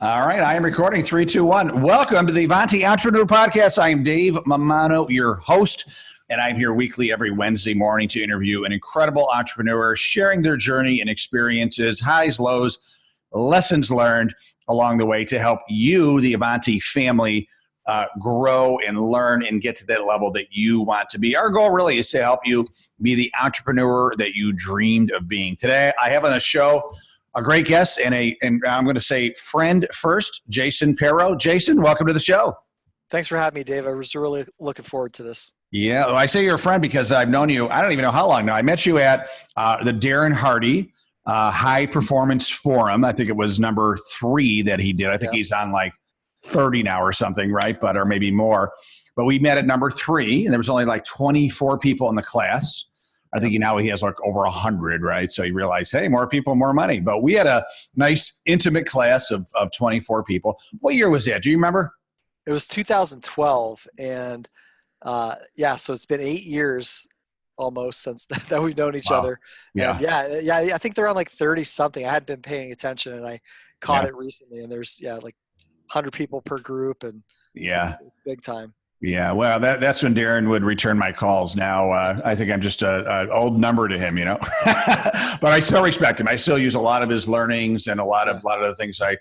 All right, I am recording 3, 2, 1. Welcome to the Avanti Entrepreneur Podcast. I am Dave Mamano, your host, and I'm here weekly every Wednesday morning to interview an incredible entrepreneur sharing their journey and experiences, highs, lows, lessons learned along the way to help you, the Avanti family, grow and learn and get to that level that you want to be. Our goal really is to help you be the entrepreneur that you dreamed of being. Today, I have on the show a great guest and I'm going to say friend first, Jason Pero. Jason, welcome to the show. Thanks for having me, Dave. I was really looking forward to this. Yeah, well, I say you're a friend because I've known you, I don't even know how long now. I met you at the Darren Hardy High Performance Forum. I think it was number 3 that he did. I think he's on like 30 now or something, right? Or maybe more. But we met at number 3, and there was only like 24 people in the class. I think now he has like over 100, right? So he realized, hey, more people, more money. But we had a nice intimate class of 24 people. What year was that? Do you remember? It was 2012. And so it's been 8 years almost since that we've known each other. Yeah. And I think they're on like 30 something. I hadn't been paying attention and I caught it recently. And there's like 100 people per group. And it's big time. Yeah, well, that's when Darren would return my calls. Now, I think I'm just an old number to him, but I still respect him. I still use a lot of his learnings and a lot of the things I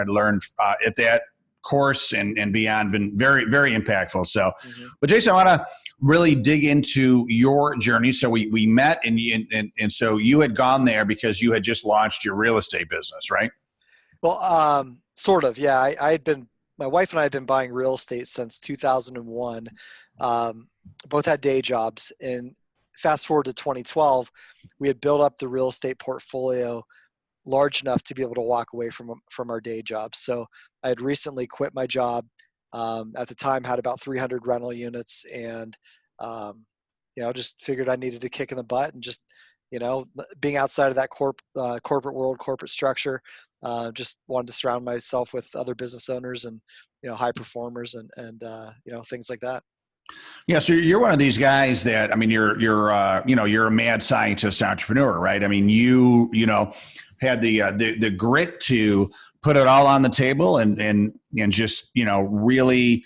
learned at that course and beyond been very, very impactful. So, But Jason, I want to really dig into your journey. So we met and so you had gone there because you had just launched your real estate business, right? Well, sort of, yeah. I had been. My wife and I had been buying real estate since 2001. Both had day jobs. And fast forward to 2012, we had built up the real estate portfolio large enough to be able to walk away from our day jobs. So I had recently quit my job. At the time, had about 300 rental units, and just figured I needed a kick in the butt, and just being outside of that corporate world, corporate structure. Just wanted to surround myself with other business owners and, high performers and things like that. Yeah. So you're one of these guys that, I mean, you're a mad scientist entrepreneur, right? I mean, you had the grit to put it all on the table and just, really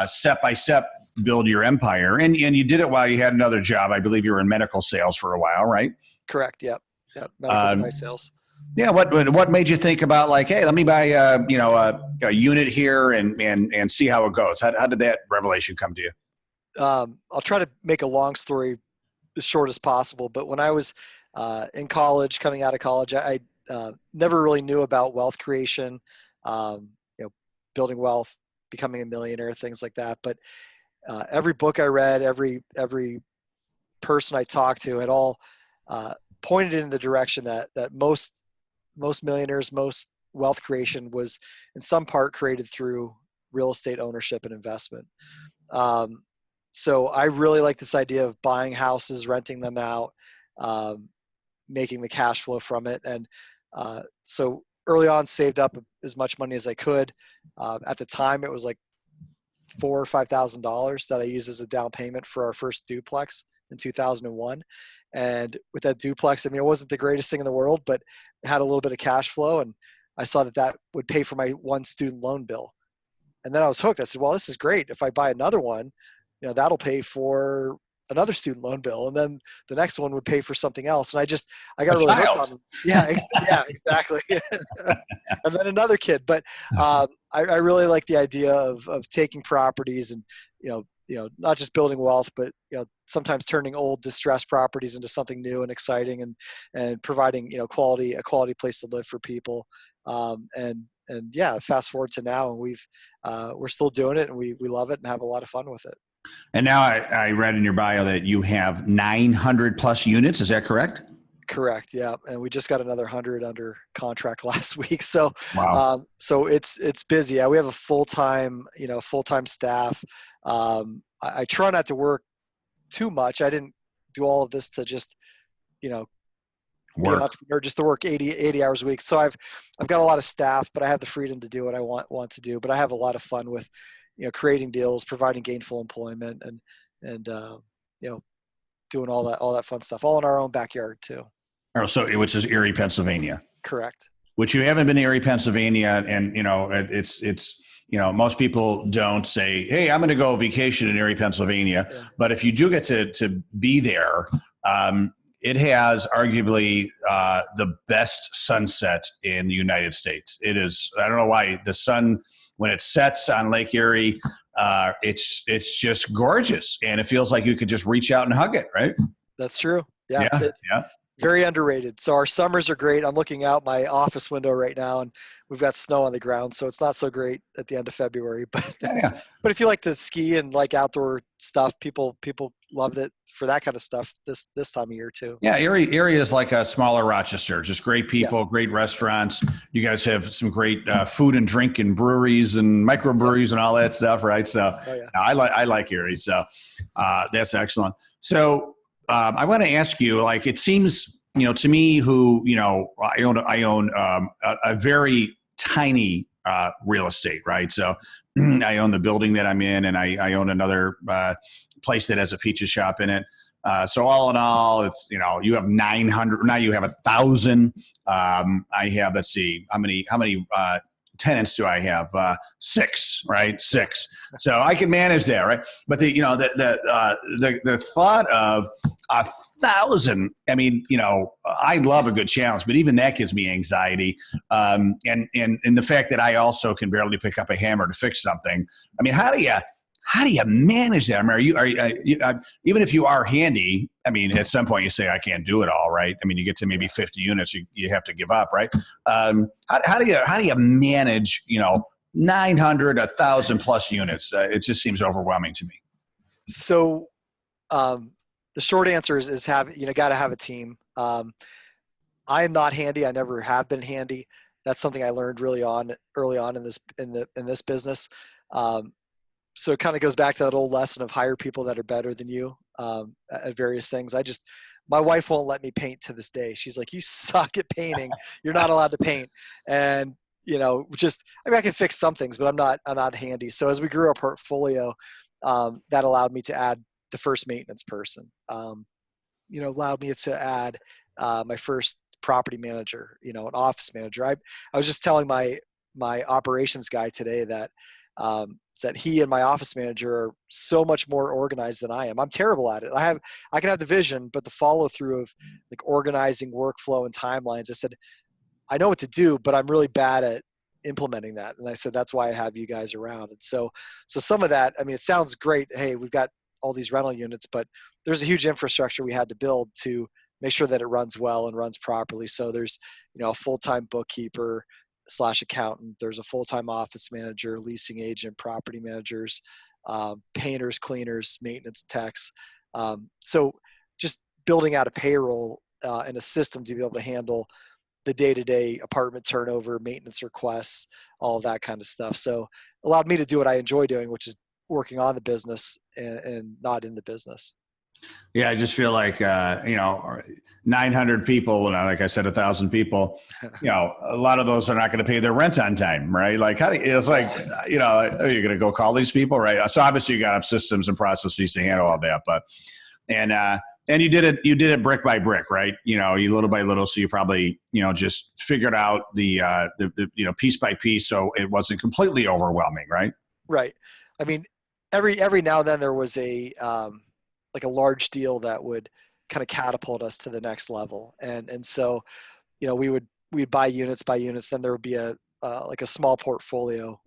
step by step build your empire. And you did it while you had another job. I believe you were in medical sales for a while, right? Correct. Yep. Medical device sales. Yeah. What made you think about like, hey, let me buy a unit here and see how it goes? How did that revelation come to you? I'll try to make a long story as short as possible. But when I was in college, coming out of college, I never really knew about wealth creation, building wealth, becoming a millionaire, things like that. But every book I read, every person I talked to had all pointed in the direction that most millionaires, most wealth creation was in some part created through real estate ownership and investment. So I really like this idea of buying houses, renting them out, making the cash flow from it. And so early on saved up as much money as I could. At the time it was like $4,000 or $5,000 that I used as a down payment for our first duplex in 2001. And with that duplex, I mean, it wasn't the greatest thing in the world, but it had a little bit of cash flow. And I saw that would pay for my one student loan bill. And then I was hooked. I said, well, this is great. If I buy another one, that'll pay for another student loan bill. And then the next one would pay for something else. And I got really hooked on them. Yeah, exactly. And then another kid. But I really like the idea of taking properties and, not just building wealth, but, sometimes turning old distressed properties into something new and exciting and providing, a quality place to live for people. Fast forward to now, and we're still doing it, and we love it and have a lot of fun with it. And now I read in your bio that you have 900 plus units. Is that correct? Correct. Yeah. And we just got another 100 under contract last week. So, wow. So it's busy. Yeah. We have a full-time staff. I try not to work too much. I didn't do all of this to just, be an entrepreneur, just to work 80 hours a week. So I've got a lot of staff, but I have the freedom to do what I want to do. But I have a lot of fun with, creating deals, providing gainful employment, and doing all that fun stuff, all in our own backyard too. So, which is Erie, Pennsylvania. Correct. which you haven't been to Erie, Pennsylvania, and it's most people don't say, "Hey, I'm going to go vacation in Erie, Pennsylvania." Yeah. But if you do get to be there, it has arguably the best sunset in the United States. It is. I don't know why the sun when it sets on Lake Erie, it's just gorgeous, and it feels like you could just reach out and hug it. Right? That's true. Yeah. Yeah. Yeah. Very underrated. So our summers are great. I'm looking out my office window right now, and we've got snow on the ground, so it's not so great at the end of February. Yeah. But if you like to ski and like outdoor stuff, people love it for that kind of stuff this time of year too. Yeah, So, Erie is like a smaller Rochester. Just great yeah. people, great restaurants. You guys have some great food and drink and breweries and microbreweries and all that stuff, right? So Oh, yeah. I like Erie. So that's excellent. So I want to ask you, like, it seems to me, who I own a very tiny real estate, right? So I own the building that I'm in, and I own another place that has a pizza shop in it. So all in all, it's you have 900. Now you have 1,000. I have, let's see, how many tenants do I have? 6, right? 6. So I can manage that, right? But the thought of 1,000. I mean, I love a good challenge, but even that gives me anxiety. And the fact that I also can barely pick up a hammer to fix something. I mean, how do you manage that? I mean, are you even if you are handy? I mean, at some point you say, I can't do it all, right? I mean, you get to maybe 50 units, you have to give up, right? How do you manage 900, 1,000 plus units? It just seems overwhelming to me. So the short answer is got to have a team. I am not handy. I never have been handy. That's something I learned early on in this business. So it kind of goes back to that old lesson of hire people that are better than you at various things. My wife won't let me paint to this day. She's like, you suck at painting. You're not allowed to paint. And, I can fix some things, but I'm not handy. So as we grew our portfolio, that allowed me to add the first maintenance person, allowed me to add my first property manager, an office manager. I was just telling my operations guy today that he and my office manager are so much more organized than I am. I'm terrible at it. I can have the vision, but the follow through of like organizing workflow and timelines, I said, I know what to do, but I'm really bad at implementing that. And I said, that's why I have you guys around. And so some of that, I mean, it sounds great. Hey, we've got all these rental units, but there's a huge infrastructure we had to build to make sure that it runs well and runs properly. So there's, a full-time bookkeeper / accountant. There's a full-time office manager, leasing agent, property managers, painters, cleaners, maintenance techs. So just building out a payroll and a system to be able to handle the day-to-day apartment turnover, maintenance requests, all of that kind of stuff. So allowed me to do what I enjoy doing, which is working on the business and not in the business. Yeah, I just feel like 900 people, like I said, 1,000 people. A lot of those are not going to pay their rent on time, right? Like, are you going to go call these people, right? So obviously, you got up systems and processes to handle all that, but and you did it brick by brick, right? You little by little, so you probably just figured out the piece by piece, so it wasn't completely overwhelming, right? Right. I mean, every now and then there was a like a large deal that would kind of catapult us to the next level. And so, we'd buy units, then there would be a like a small portfolio,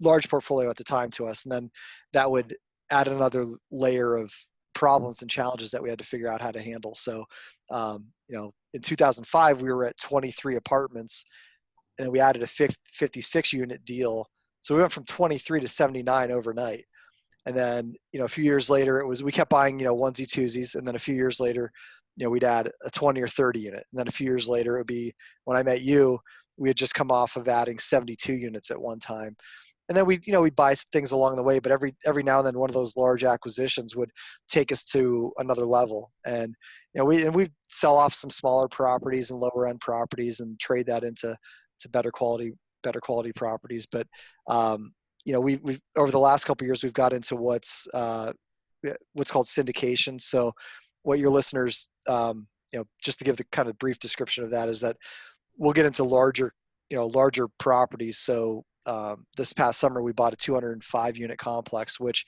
large portfolio at the time to us. And then that would add another layer of problems and challenges that we had to figure out how to handle. So, in 2005, we were at 23 apartments and we added a 56 unit deal. So we went from 23 to 79 overnight. And then, a few years later, we kept buying, onesie twosies. And then a few years later, we'd add a 20 or 30 unit. And then a few years later, it would be when I met you, we had just come off of adding 72 units at one time. And then we'd buy things along the way, but every now and then one of those large acquisitions would take us to another level. And, we'd sell off some smaller properties and lower end properties and trade that into better quality properties. But, we've over the last couple of years, we've got into what's called syndication. So what your listeners, just to give the kind of brief description of that, is that we'll get into larger larger properties. So this past summer we bought a 205 unit complex, which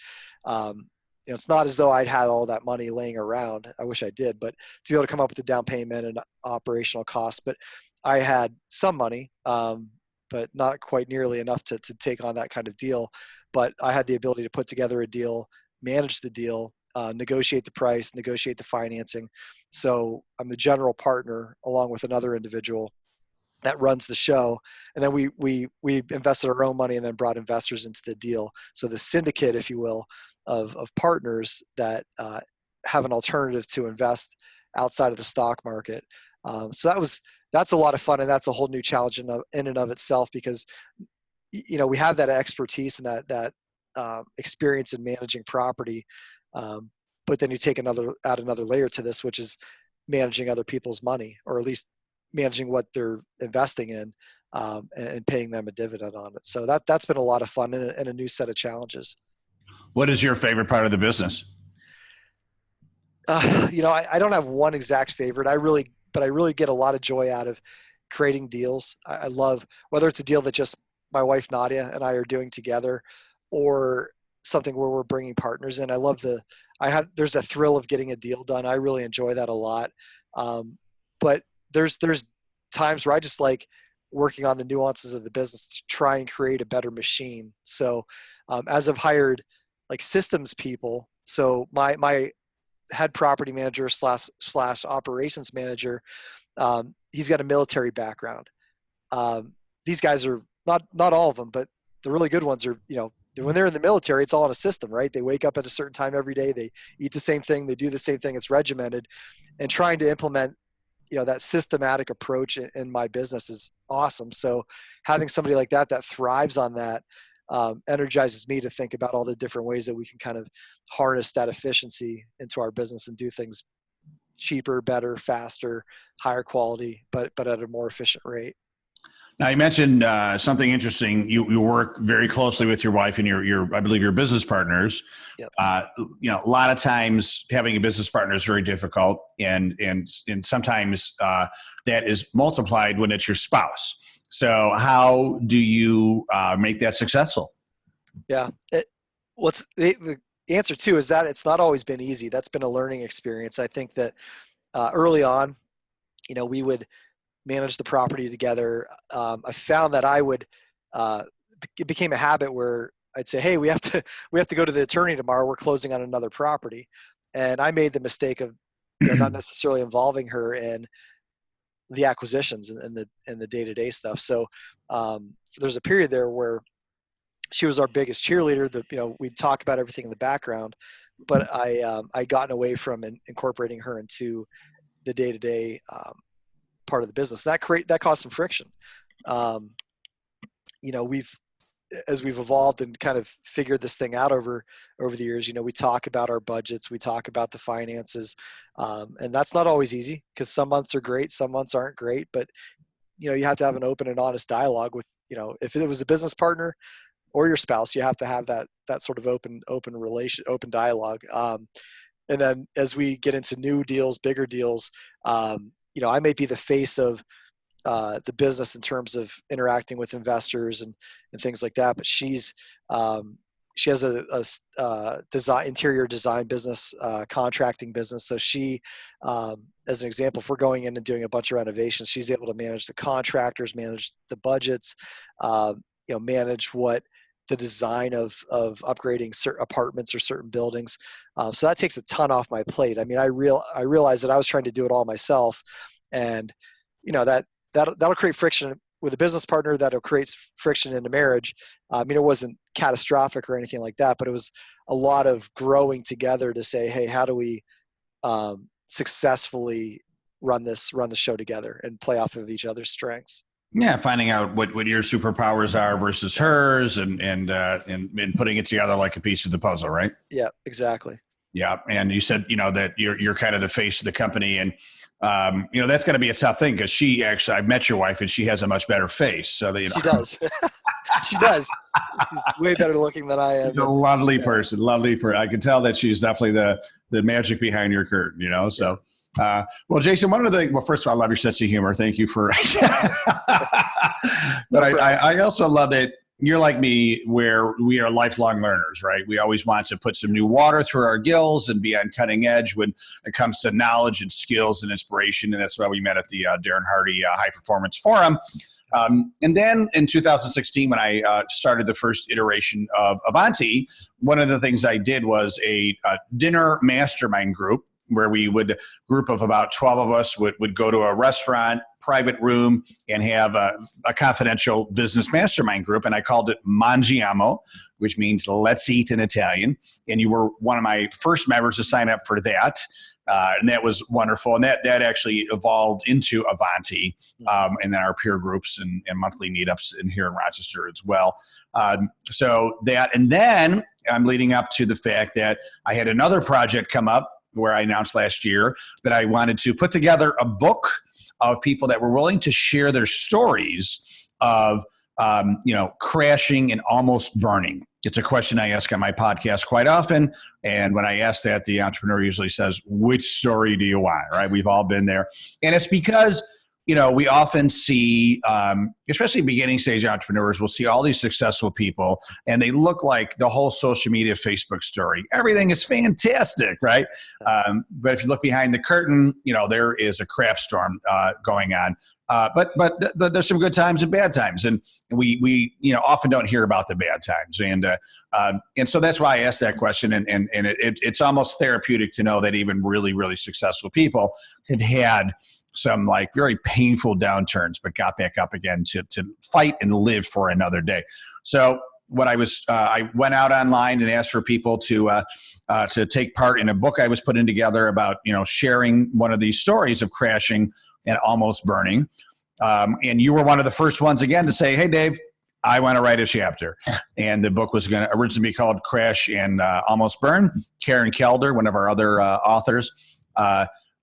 it's not as though I'd had all that money laying around. I wish I did, but to be able to come up with the down payment and operational costs. But I had some money, but not quite nearly enough to take on that kind of deal. But I had the ability to put together a deal, manage the deal, negotiate the price, negotiate the financing. So I'm the general partner along with another individual that runs the show. And then we invested our own money and then brought investors into the deal. So the syndicate, if you will, of partners that have an alternative to invest outside of the stock market. So that's a lot of fun, and that's a whole new challenge in and of itself, because we have that expertise and that experience in managing property, but then you add another layer to this, which is managing other people's money, or at least managing what they're investing in, and paying them a dividend on it. So that's been a lot of fun and a new set of challenges. What is your favorite part of the business? I don't have one exact favorite. I really get a lot of joy out of creating deals. I love, whether it's a deal that just my wife Nadia and I are doing together, or something where we're bringing partners in. There's the thrill of getting a deal done. I really enjoy that a lot. But there's times where I just like working on the nuances of the business to try and create a better machine. So as I've hired like systems people, so my head property manager slash operations manager, he's got a military background. These guys are not all of them, but the really good ones are, when they're in the military, it's all in a system, right? They wake up at a certain time every day. They eat the same thing. They do the same thing. It's regimented, and trying to implement, that systematic approach in my business is awesome. So having somebody like that thrives on that, energizes me to think about all the different ways that we can kind of harness that efficiency into our business and do things cheaper, better, faster, higher quality, but at a more efficient rate. Now, you mentioned something interesting. You work very closely with your wife and I believe your business partners. Yep. A lot of times having a business partner is very difficult, and sometimes that is multiplied when it's your spouse. So how do you make that successful? Yeah. The answer too is that it's not always been easy. That's been a learning experience. I think that early on, we would manage the property together. I found that it became a habit where I'd say, hey, we have to go to the attorney tomorrow. We're closing on another property. And I made the mistake of not necessarily involving her in the acquisitions and the day-to-day stuff. So there's a period there where she was our biggest cheerleader. We'd talk about everything in the background, but I'd gotten away from incorporating her into the day-to-day part of the business. That caused some friction. We've evolved and kind of figured this thing out over the years. We talk about our budgets, we talk about the finances, and that's not always easy, because some months are great, some months aren't great. But you have to have an open and honest dialogue with, if it was a business partner or your spouse, you have to have that sort of open dialogue. And then as we get into new deals, bigger deals, I may be the face of the business in terms of interacting with investors and things like that. But she has a interior design business, contracting business. So she, as an example, if we're going in and doing a bunch of renovations, she's able to manage the contractors, manage the budgets, manage what the design of upgrading certain apartments or certain buildings. So that takes a ton off my plate. I mean, I realized that I was trying to do it all myself, and that'll create friction with a business partner. That'll create friction in a marriage. It wasn't catastrophic or anything like that, but it was a lot of growing together to say, hey, how do we successfully run the show together and play off of each other's strengths? Yeah, finding out what your superpowers are versus hers, and putting it together like a piece of the puzzle, right? Yeah, exactly. Yeah, and you said that you're kind of the face of the company, and that's going to be a tough thing, because I've met your wife, and she has a much better face. So that, she does. She does. She's way better looking than I am. She's a lovely person. I can tell that she's definitely the magic behind your curtain. So. Well, Jason, first of all, I love your sense of humor. Thank you for, but I also love that you're like me where we are lifelong learners, right? We always want to put some new water through our gills and be on cutting edge when it comes to knowledge and skills and inspiration. And that's why we met at the Darren Hardy High Performance Forum. And then in 2016, when I started the first iteration of Avanti, one of the things I did was a dinner mastermind group where group of about 12 of us would go to a restaurant, private room, and have a confidential business mastermind group. And I called it Mangiamo, which means let's eat in Italian. And you were one of my first members to sign up for that. And that was wonderful. And that actually evolved into Avanti, and then our peer groups and monthly meetups in here in Rochester as well. So that, and then I'm leading up to the fact that I had another project come up where I announced last year that I wanted to put together a book of people that were willing to share their stories of, crashing and almost burning. It's a question I ask on my podcast quite often. And when I ask that, the entrepreneur usually says, which story do you want? Right? We've all been there. And it's because, we often see, especially beginning stage entrepreneurs, we'll see all these successful people and they look like the whole social media Facebook story. Everything is fantastic, right? But if you look behind the curtain, there is a crap storm going on. But there's some good times and bad times, and we often don't hear about the bad times, and so that's why I asked that question, and it's almost therapeutic to know that even really, really successful people have had some like very painful downturns, but got back up again to fight and live for another day. So what I went out online and asked for people to take part in a book I was putting together about sharing one of these stories of crashing and almost burning. And you were one of the first ones again to say, hey, Dave, I want to write a chapter. And the book was going to originally be called Crash and Almost Burn. Karen Kelder, one of our other authors,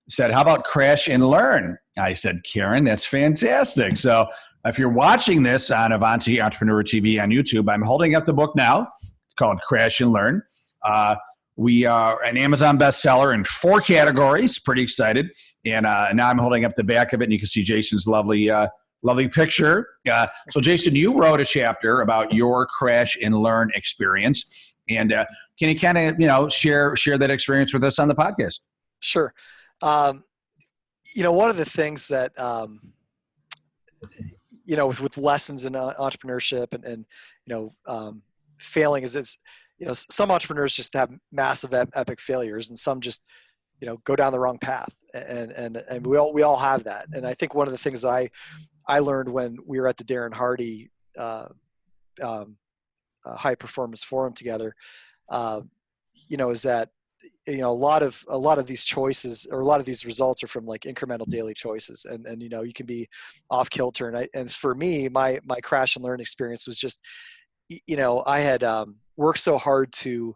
said, how about Crash and Learn? I said, Karen, that's fantastic. So if you're watching this on Avanti Entrepreneur TV on YouTube, I'm holding up the book now. It's called Crash and Learn. We are an Amazon bestseller in 4 categories. Pretty excited. And now I'm holding up the back of it, and you can see Jason's lovely picture. So, Jason, you wrote a chapter about your Crash and Learn experience. And can you kind of, share that experience with us on the podcast? Sure. One of the things that, with lessons in entrepreneurship and failing is some entrepreneurs just have massive epic failures, and some just go down the wrong path, and we all have that. And I think one of the things I learned when we were at the Darren Hardy High Performance Forum together, is that a lot of these choices, or a lot of these results, are from like incremental daily choices, and you can be off kilter. And for me, my crash and learn experience was just, I had worked so hard to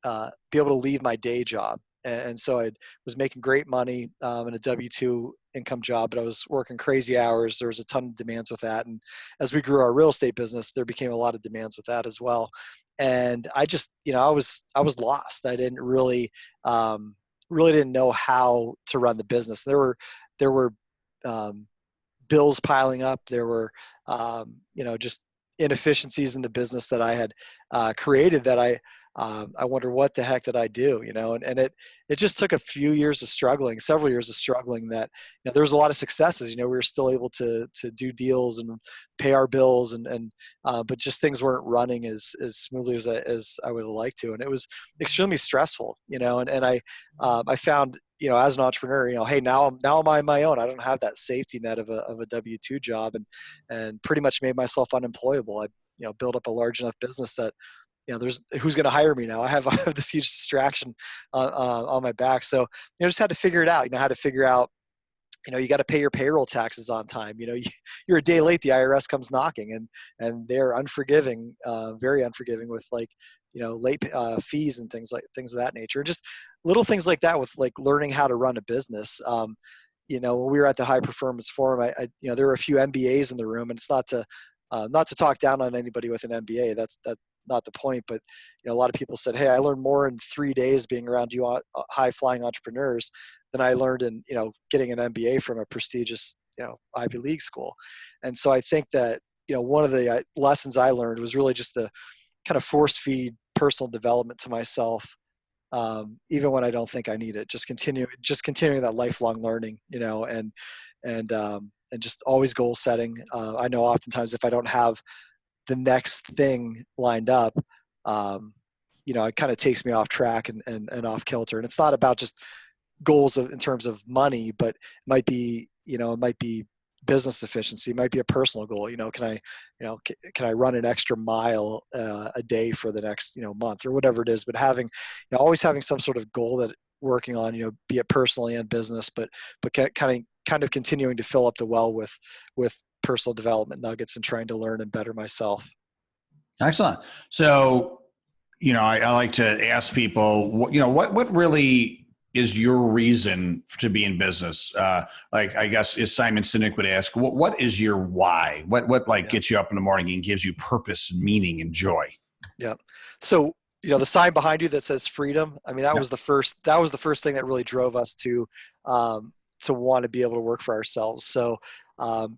be able to leave my day job. And so I was making great money in a W-2 income job, but I was working crazy hours. There was a ton of demands with that. And as we grew our real estate business, there became a lot of demands with that as well. And I just, I was lost. I didn't really didn't know how to run the business. There were bills piling up. There were, just inefficiencies in the business that I had created that I wonder what the heck did I do, and it just took a few years of struggling, several years of struggling, that, there was a lot of successes. We were still able to do deals and pay our bills, but just things weren't running as smoothly as I would have liked to. And it was extremely stressful, and I found, as an entrepreneur, hey, now I'm on my own. I don't have that safety net of a W-2 job, and pretty much made myself unemployable. I, built up a large enough business that, there's who's going to hire me now. I have this huge distraction on my back. So, just had to figure it out. How to figure out, you got to pay your payroll taxes on time. You're a day late, the IRS comes knocking, and they're unforgiving, very unforgiving with late fees and things of that nature. Just little things like that with like learning how to run a business. When we were at the High Performance Forum, I there were a few MBAs in the room, and it's not to talk down on anybody with an MBA. That's not the point, but a lot of people said, hey, I learned more in 3 days being around you high flying entrepreneurs than I learned in, getting an MBA from a prestigious, Ivy League school. And so I think that, one of the lessons I learned was really just to kind of force feed personal development to myself, even when I don't think I need it. Just continuing that lifelong learning, and just always goal setting. I know oftentimes if I don't have the next thing lined up, it kind of takes me off track and off kilter. And it's not about just goals in terms of money, but it might be business efficiency. It might be a personal goal. Can I run an extra mile a day for the next, month or whatever it is, but always having some sort of goal that working on, be it personally and business, but kind of continuing to fill up the well with personal development nuggets and trying to learn and better myself. Excellent. So, I like to ask people, what really is your reason to be in business? Like, I guess, as Simon Sinek would ask, what is your why? What gets you up in the morning and gives you purpose and meaning and joy? Yeah. So, the sign behind you that says freedom, I mean, that was the first thing that really drove us to want to be able to work for ourselves. So,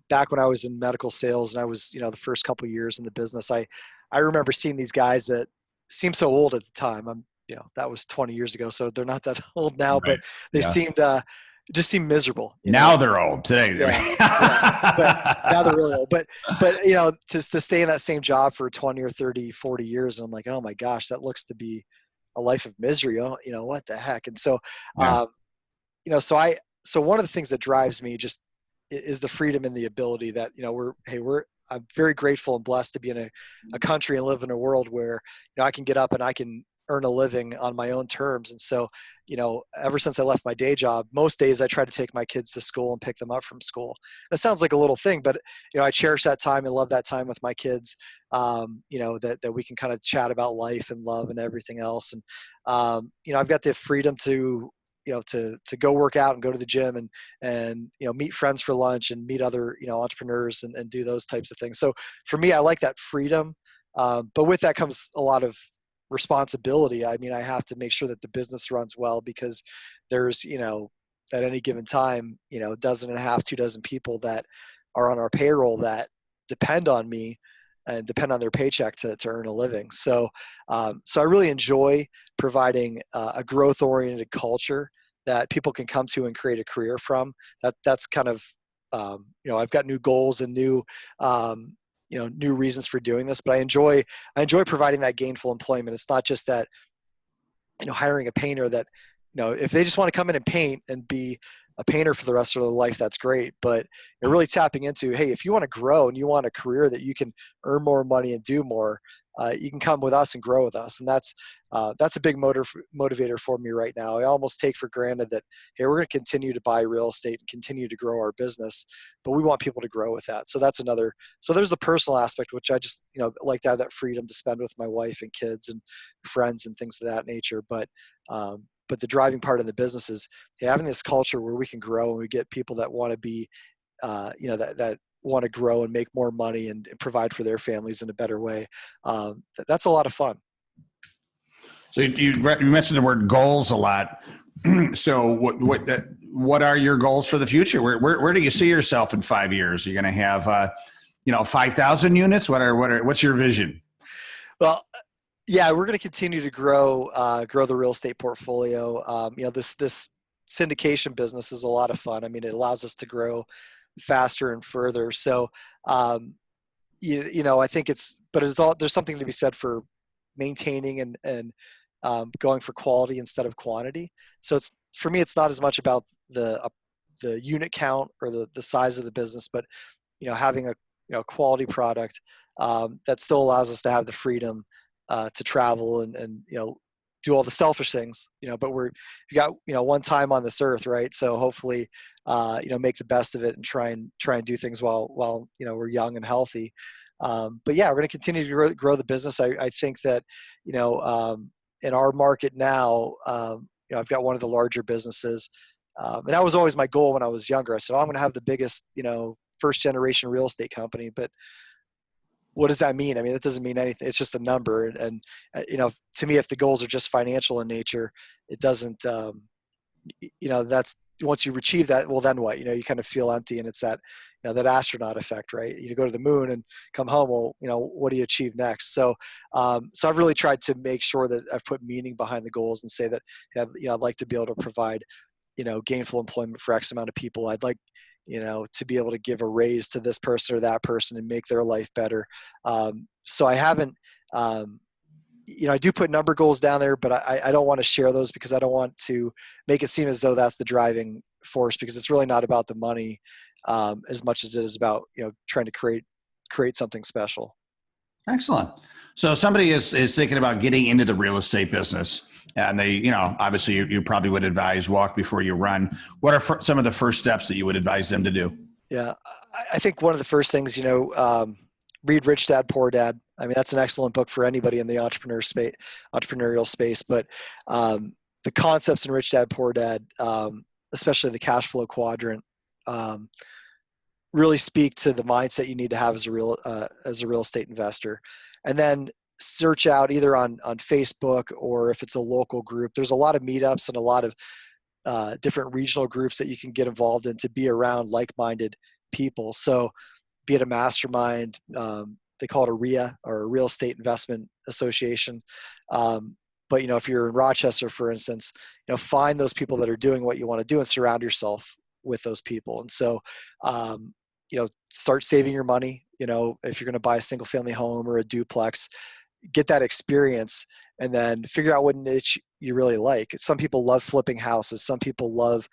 back when I was in medical sales and I was, the first couple of years in the business, I remember seeing these guys that seemed so old at the time. That was 20 years ago, so they're not that old now, Right. but they just seemed miserable. Now they're old today. Yeah. But now they're really old. But to stay in that same job for 20 or 30, 40 years, and I'm like, oh my gosh, that looks to be a life of misery. What the heck? And so, so one of the things that drives me just is the freedom and the ability that, I'm very grateful and blessed to be in a country and live in a world where, I can get up and I can earn a living on my own terms. And so, ever since I left my day job, most days I try to take my kids to school and pick them up from school. And it sounds like a little thing, but, I cherish that time and love that time with my kids, that we can kind of chat about life and love and everything else. And, I've got the freedom to go work out and go to the gym and meet friends for lunch and meet other, entrepreneurs and do those types of things. So for me, I like that freedom. But with that comes a lot of responsibility. I mean, I have to make sure that the business runs well because there's, at any given time, a dozen and a half, 2 dozen people that are on our payroll that depend on me and depend on their paycheck to earn a living. So, so I really enjoy providing a growth-oriented culture that people can come to and create a career from. That's kind of, I've got new goals and new reasons for doing this, but I enjoy providing that gainful employment. It's not just that, hiring a painter that, if they just want to come in and paint and be a painter for the rest of their life, that's great. But you're really tapping into, hey, if you want to grow and you want a career that you can earn more money and do more, you can come with us and grow with us. And that's a big motivator for me right now. I almost take for granted that, hey, we're going to continue to buy real estate and continue to grow our business, but we want people to grow with that. So that's another. So there's the personal aspect, which I just like to have that freedom to spend with my wife and kids and friends and things of that nature. But the driving part of the business is having this culture where we can grow and we get people that want to be, that want to grow and make more money and provide for their families in a better way. That's a lot of fun. So you mentioned the word goals a lot. So what are your goals for the future? Where do you see yourself in 5 years? You're going to have 5,000 units. What's your vision? Well, yeah, we're going to continue to grow the real estate portfolio. This syndication business is a lot of fun. I mean, it allows us to grow faster and further. So, I think there's something to be said for maintaining and going for quality instead of quantity. So for me, it's not as much about the unit count or the size of the business, but, having a quality product that still allows us to have the freedom to travel and do all the selfish things, but you got, one time on this earth, right? So hopefully, make the best of it and try and do things while we're young and healthy. But yeah, we're going to continue to grow the business. I think that, in our market now, I've got one of the larger businesses. And that was always my goal when I was younger. I said, I'm going to have the biggest, first generation real estate company, but what does that mean? I mean, that doesn't mean anything. It's just a number. And to me, if the goals are just financial in nature, it doesn't, once you achieve that, well, then what? You kind of feel empty, and it's that, that astronaut effect, right? You go to the moon and come home. Well, what do you achieve next? So, so I've really tried to make sure that I've put meaning behind the goals and say that, I'd like to be able to provide, gainful employment for X amount of people. I'd like, to be able to give a raise to this person or that person and make their life better. So I haven't, I do put number goals down there, but I don't want to share those because I don't want to make it seem as though that's the driving force, because it's really not about the money as much as it is about, trying to create something special. Excellent. So somebody is thinking about getting into the real estate business, and they, obviously you probably would advise walk before you run. What are some of the first steps that you would advise them to do? Yeah, I think one of the first things, read Rich Dad, Poor Dad. I mean, that's an excellent book for anybody in the entrepreneurial space. But the concepts in Rich Dad, Poor Dad, especially the cash flow quadrant, really speak to the mindset you need to have as a real estate investor. And then search out either on Facebook, or if it's a local group. There's a lot of meetups and a lot of different regional groups that you can get involved in to be around like-minded people. So be it a mastermind, they call it a RIA, or a Real Estate Investment Association. But, if you're in Rochester, for instance, find those people that are doing what you want to do and surround yourself with those people. And so, start saving your money. If you're going to buy a single family home or a duplex, get that experience, and then figure out what niche you really like. Some people love flipping houses. Some people love,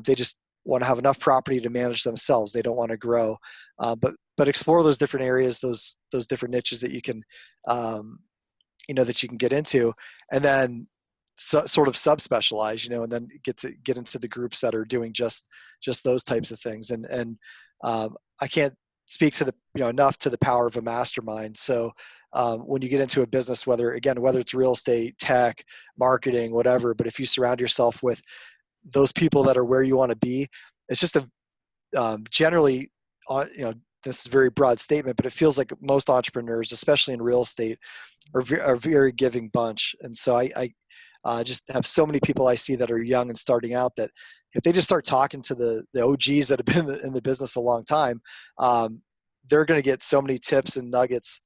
they just want to have enough property to manage themselves. They don't want to grow. But explore those different areas, those different niches that you can, that you can get into, and then sort of subspecialize, and then get into the groups that are doing just those types of things. And I can't speak to enough to the power of a mastermind. So when you get into a business, whether it's real estate, tech, marketing, whatever, but if you surround yourself with those people that are where you want to be, it's just generally, this is a very broad statement, but it feels like most entrepreneurs, especially in real estate, are a very giving bunch. And so I just have so many people I see that are young and starting out, that if they just start talking to the OGs that have been in the business a long time, they're going to get so many tips and nuggets,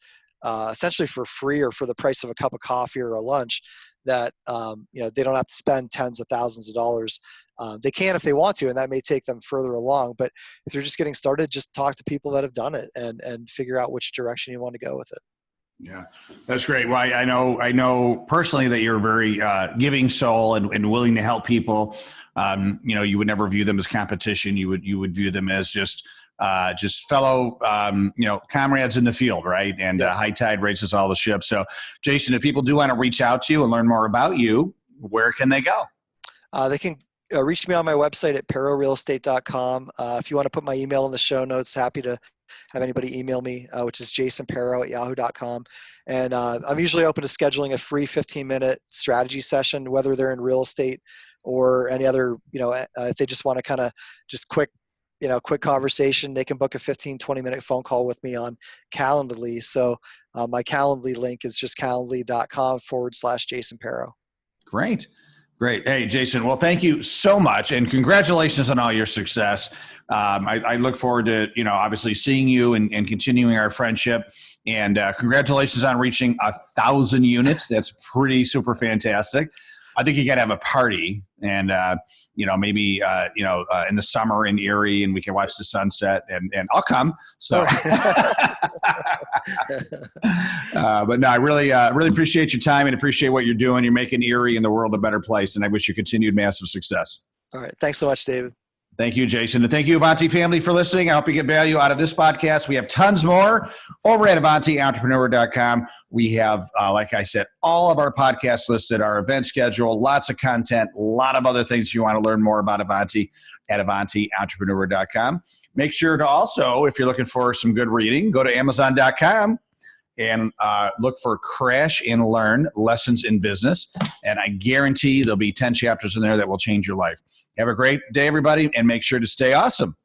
essentially for free or for the price of a cup of coffee or a lunch, that they don't have to spend tens of thousands of dollars. They can if they want to, and that may take them further along. But if they're just getting started, just talk to people that have done it and figure out which direction you want to go with it. Yeah, that's great. Well, I know personally that you're a very giving soul and willing to help people. You would never view them as competition. You would view them as just fellow, comrades in the field, right? And high tide raises all the ships. So, Jason, if people do want to reach out to you and learn more about you, where can they go? They can reach me on my website at perrorealestate.com. If you want to put my email in the show notes, happy to have anybody email me, which is jasonperro@yahoo.com. And I'm usually open to scheduling a free 15-minute strategy session, whether they're in real estate or any other, if they just want to kind of just quick conversation, they can book a 15, 20-minute phone call with me on Calendly. So my Calendly link is just calendly.com/Jason Perro. Great. Hey, Jason. Well, thank you so much, and congratulations on all your success. I look forward to, obviously seeing you and continuing our friendship. And congratulations on reaching 1,000 units. That's pretty super fantastic. I think you got to have a party, and maybe in the summer in Erie, and we can watch the sunset. And I'll come. So, but no, I really appreciate your time and appreciate what you're doing. You're making Erie and the world a better place, and I wish you continued massive success. All right, thanks so much, David. Thank you, Jason. And thank you, Avanti family, for listening. I hope you get value out of this podcast. We have tons more over at AvantiEntrepreneur.com. We have, like I said, all of our podcasts listed, our event schedule, lots of content, a lot of other things if you want to learn more about Avanti at AvantiEntrepreneur.com. Make sure to also, if you're looking for some good reading, go to Amazon.com and look for Crash and Learn Lessons in Business. And I guarantee there'll be 10 chapters in there that will change your life. Have a great day, everybody, and make sure to stay awesome.